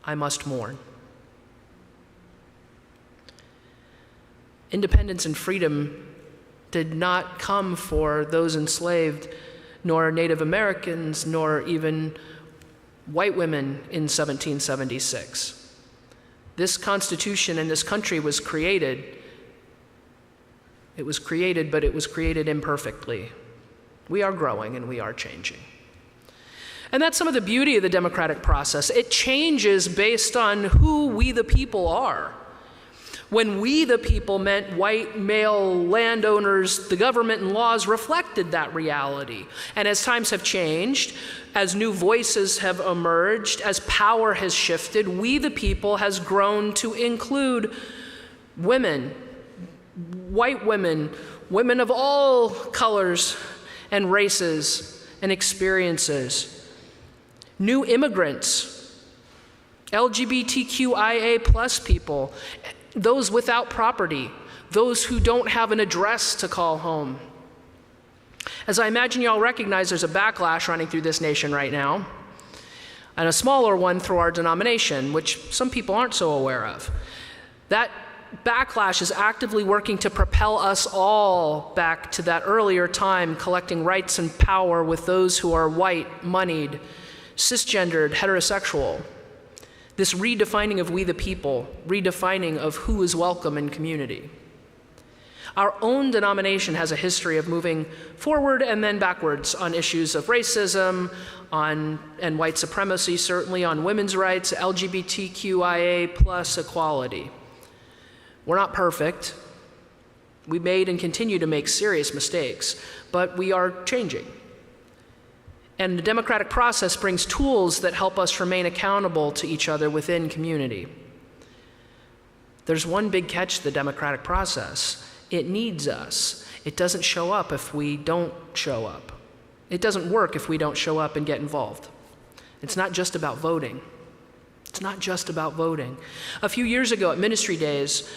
I must mourn." Independence and freedom did not come for those enslaved, nor Native Americans, nor even white women in 1776. This Constitution and this country was created. It was created, but it was created imperfectly. We are growing and we are changing. And that's some of the beauty of the democratic process. It changes based on who we the people are. When we the people meant white male landowners, the government and laws reflected that reality. And as times have changed, as new voices have emerged, as power has shifted, we the people has grown to include women, white women, women of all colors and races and experiences, new immigrants, LGBTQIA plus people, those without property, those who don't have an address to call home. As I imagine you all recognize, there's a backlash running through this nation right now, and a smaller one through our denomination, which some people aren't so aware of. That backlash is actively working to propel us all back to that earlier time, collecting rights and power with those who are white, moneyed, cisgendered, heterosexual. This redefining of we the people, redefining of who is welcome in community. Our own denomination has a history of moving forward and then backwards on issues of racism, and white supremacy, certainly on women's rights, LGBTQIA plus equality. We're not perfect. We made and continue to make serious mistakes, but we are changing. And the democratic process brings tools that help us remain accountable to each other within community. There's one big catch to the democratic process. It needs us. It doesn't show up if we don't show up. It doesn't work if we don't show up and get involved. It's not just about voting. It's not just about voting. A few years ago at Ministry Days,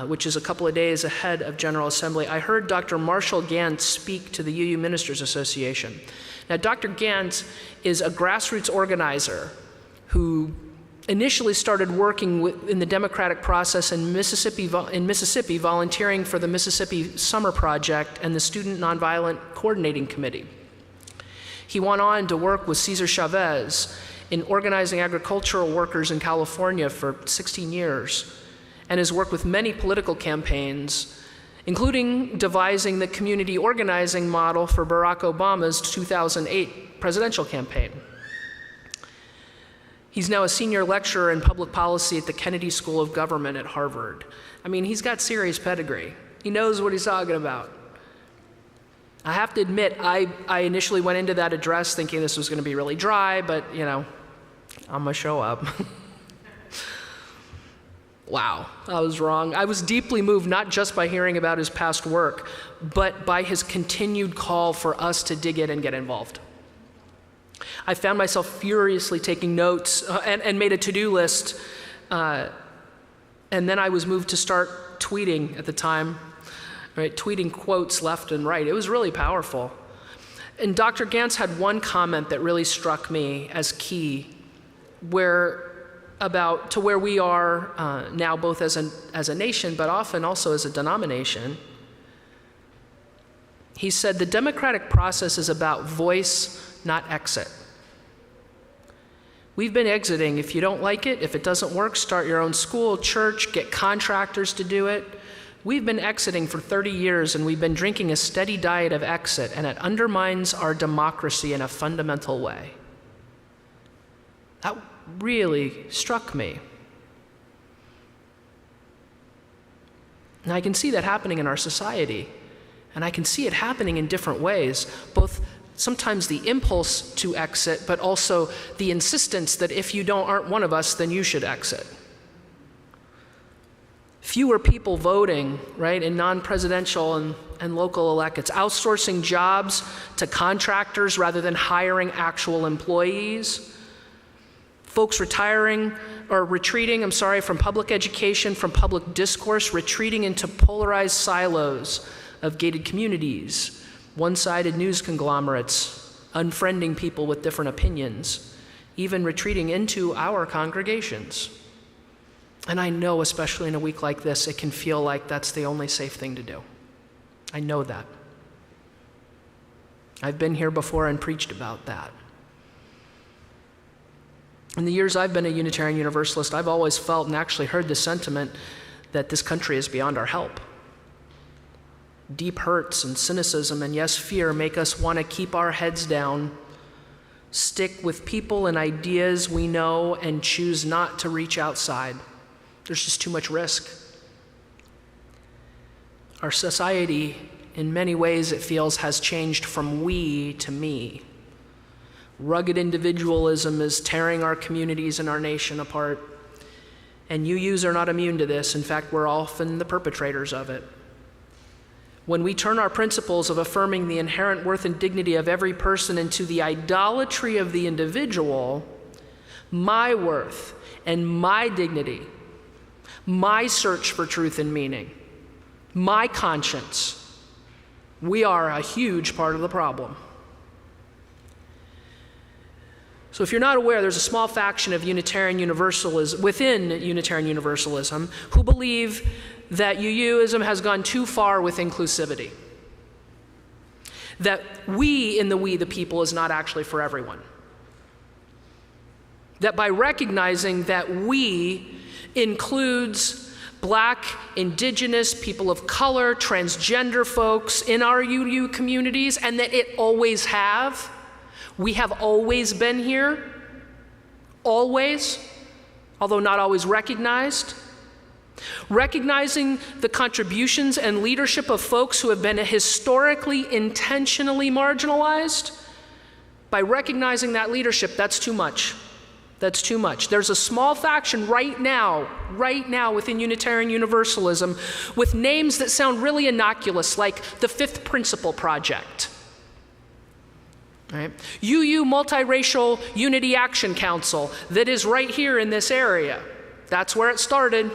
which is a couple of days ahead of General Assembly, I heard Dr. Marshall Gantz speak to the UU Ministers Association. Now, Dr. Gantz is a grassroots organizer who initially started working in the democratic process in Mississippi, volunteering for the Mississippi Summer Project and the Student Nonviolent Coordinating Committee. He went on to work with Cesar Chavez in organizing agricultural workers in California for 16 years, and has worked with many political campaigns, including devising the community organizing model for Barack Obama's 2008 presidential campaign. He's now a senior lecturer in public policy at the Kennedy School of Government at Harvard. I mean, he's got serious pedigree. He knows what he's talking about. I have to admit, I initially went into that address thinking this was going to be really dry, but, you know, I'm going to show up. Wow, I was wrong. I was deeply moved not just by hearing about his past work, but by his continued call for us to dig in and get involved. I found myself furiously taking notes and made a to-do list, and then I was moved to start tweeting at the time, right? Tweeting quotes left and right. It was really powerful. And Dr. Gantz had one comment that really struck me as key, where we are now, both as a nation, but often also as a denomination. He said, the democratic process is about voice, not exit. We've been exiting. If you don't like it, if it doesn't work, start your own school, church, get contractors to do it. We've been exiting for 30 years, and we've been drinking a steady diet of exit, and it undermines our democracy in a fundamental way. That really struck me. And I can see that happening in our society, and I can see it happening in different ways, both sometimes the impulse to exit, but also the insistence that if you aren't one of us, then you should exit. Fewer people voting, right, in non-presidential and local elections, outsourcing jobs to contractors rather than hiring actual employees, folks retreating from public education, from public discourse, retreating into polarized silos of gated communities, one-sided news conglomerates, unfriending people with different opinions, even retreating into our congregations. And I know, especially in a week like this, it can feel like that's the only safe thing to do. I know that. I've been here before and preached about that. In the years I've been a Unitarian Universalist, I've always felt and actually heard the sentiment that this country is beyond our help. Deep hurts and cynicism and, yes, fear make us want to keep our heads down, stick with people and ideas we know, and choose not to reach outside. There's just too much risk. Our society, in many ways, it feels, has changed from we to me. Rugged individualism is tearing our communities and our nation apart. And UUs are not immune to this. In fact, we're often the perpetrators of it. When we turn our principles of affirming the inherent worth and dignity of every person into the idolatry of the individual, my worth and my dignity, my search for truth and meaning, my conscience, we are a huge part of the problem. So if you're not aware, there's a small faction of Unitarian Universalism, within Unitarian Universalism, who believe that UUism has gone too far with inclusivity. That we in the we the people is not actually for everyone. That by recognizing that we includes Black, Indigenous, people of color, transgender folks in our UU communities, and that it always have. We have always been here, always, although not always recognized. Recognizing the contributions and leadership of folks who have been historically, intentionally marginalized. By recognizing that leadership, that's too much. That's too much. There's a small faction right now within Unitarian Universalism with names that sound really innocuous, like the Fifth Principle Project. Right? UU Multiracial Unity Action Council that is right here in this area. That's where it started.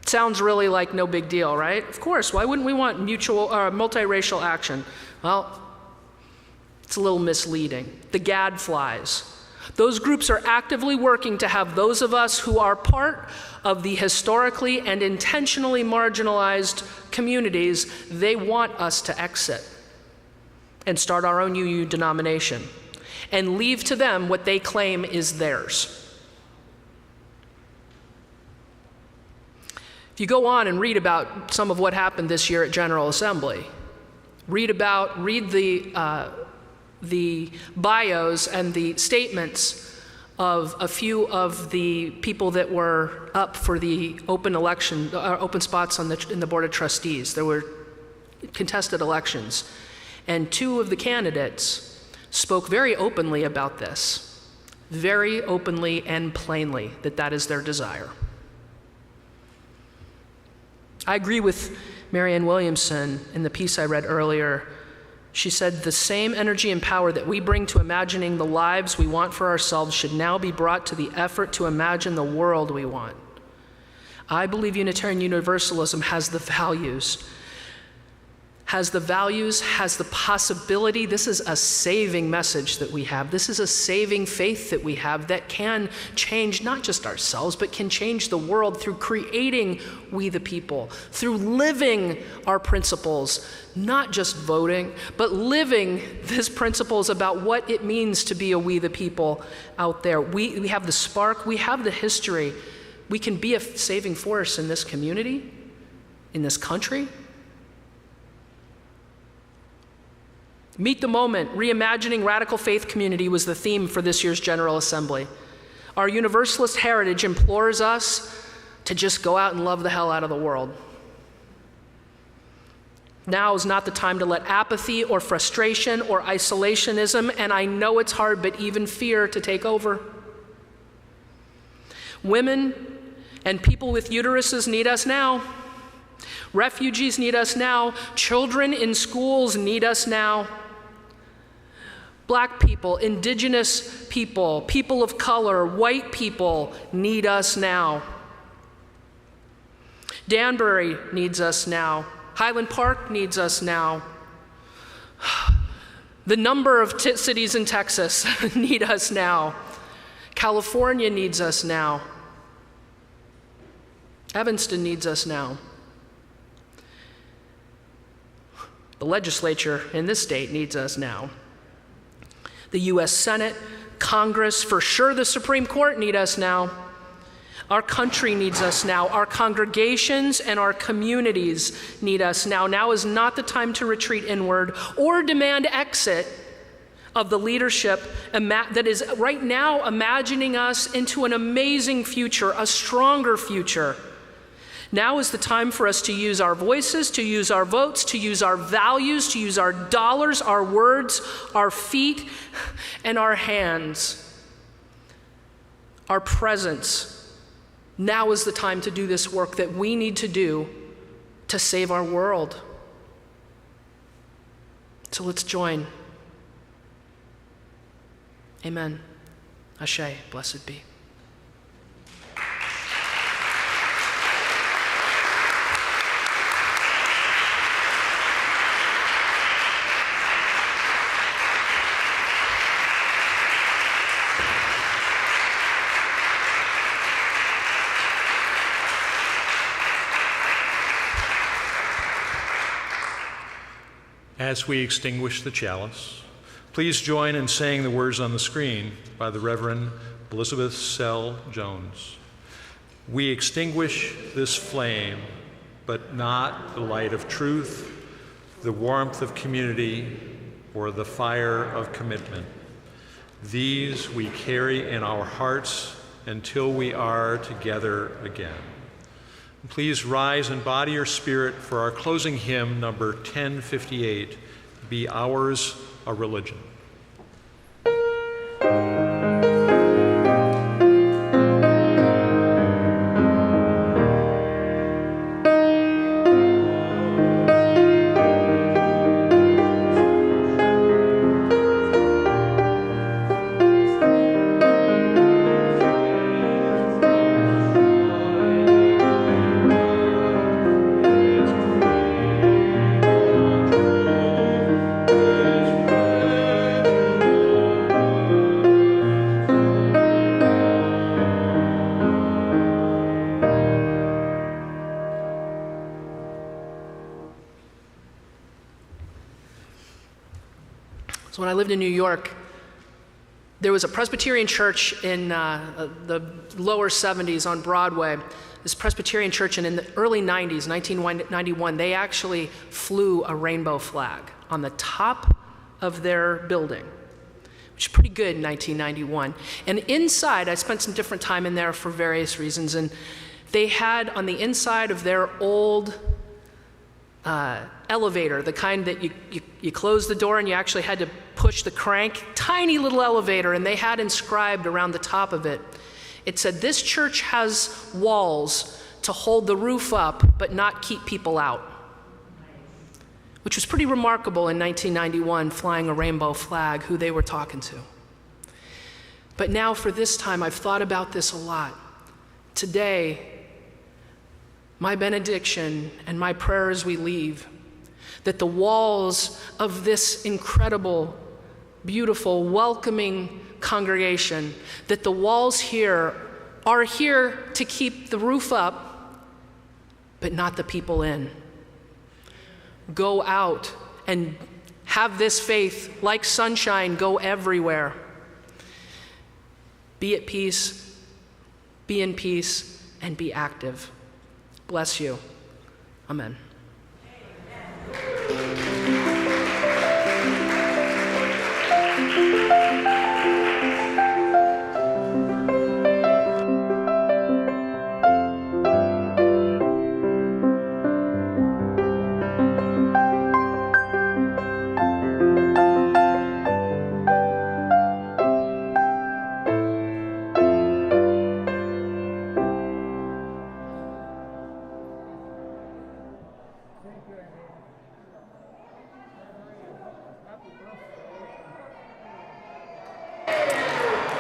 Sounds really like no big deal, right? Of course, why wouldn't we want multiracial action? Well, it's a little misleading. The gadflies. Those groups are actively working to have those of us who are part of the historically and intentionally marginalized communities, they want us to exit and start our own UU denomination and leave to them what they claim is theirs. If you go on and read about some of what happened this year at General Assembly, read the bios and the statements of a few of the people that were up for the open spots in the Board of Trustees. There were contested elections. And two of the candidates spoke very openly about this, very openly and plainly, that is their desire. I agree with Marianne Williamson in the piece I read earlier. She said, the same energy and power that we bring to imagining the lives we want for ourselves should now be brought to the effort to imagine the world we want. I believe Unitarian Universalism has the values, has the possibility. This is a saving message that we have. This is a saving faith that we have that can change not just ourselves, but can change the world through creating we the people, through living our principles, not just voting, but living these principles about what it means to be a we the people out there. We have the spark, we have the history. We can be a saving force in this community, in this country. Meet the Moment, Reimagining Radical Faith Community was the theme for this year's General Assembly. Our Universalist heritage implores us to just go out and love the hell out of the world. Now is not the time to let apathy or frustration or isolationism, and I know it's hard, but even fear to take over. Women and people with uteruses need us now. Refugees need us now. Children in schools need us now. Black people, Indigenous people, people of color, white people need us now. Danbury needs us now. Highland Park needs us now. The number of cities in Texas need us now. California needs us now. Evanston needs us now. The legislature in this state needs us now. The U.S. Senate, Congress, for sure the Supreme Court need us now. Our country needs us now. Our congregations and our communities need us now. Now is not the time to retreat inward or demand exit of the leadership that is right now imagining us into an amazing future, a stronger future. Now is the time for us to use our voices, to use our votes, to use our values, to use our dollars, our words, our feet, and our hands, our presence. Now is the time to do this work that we need to do to save our world. So let's join. Amen. Ashe, blessed be. As we extinguish the chalice, please join in saying the words on the screen by the Reverend Elizabeth Sell Jones. We extinguish this flame, but not the light of truth, the warmth of community, or the fire of commitment. These we carry in our hearts until we are together again. Please rise in body or spirit for our closing hymn, number 1058, Be Ours a Religion. So when I lived in New York, there was a Presbyterian church in the lower 70s on Broadway. This Presbyterian church, and in the early 90s, 1991, they actually flew a rainbow flag on the top of their building, which is pretty good in 1991. And inside, I spent some different time in there for various reasons, and they had on the inside of their old elevator, the kind that you close the door and you actually had to push the crank, tiny little elevator, and they had inscribed around the top of it, it said, "This church has walls to hold the roof up but not keep people out," which was pretty remarkable in 1991, flying a rainbow flag, who they were talking to. But now for this time, I've thought about this a lot. Today, my benediction and my prayer as we leave, that the walls of this incredible, beautiful, welcoming congregation, that the walls here are here to keep the roof up, but not the people in. Go out and have this faith, like sunshine, go everywhere. Be at peace, be in peace, and be active. Bless you. Amen.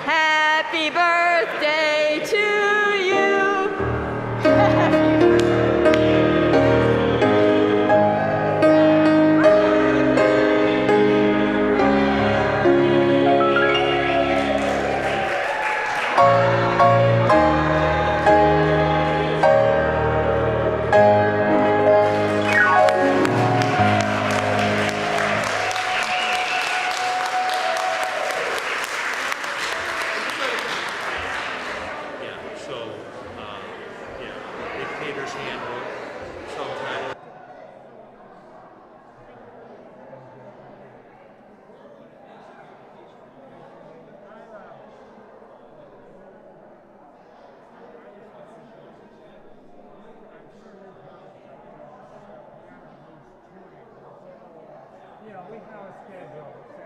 Happy birthday to you. we have a schedule.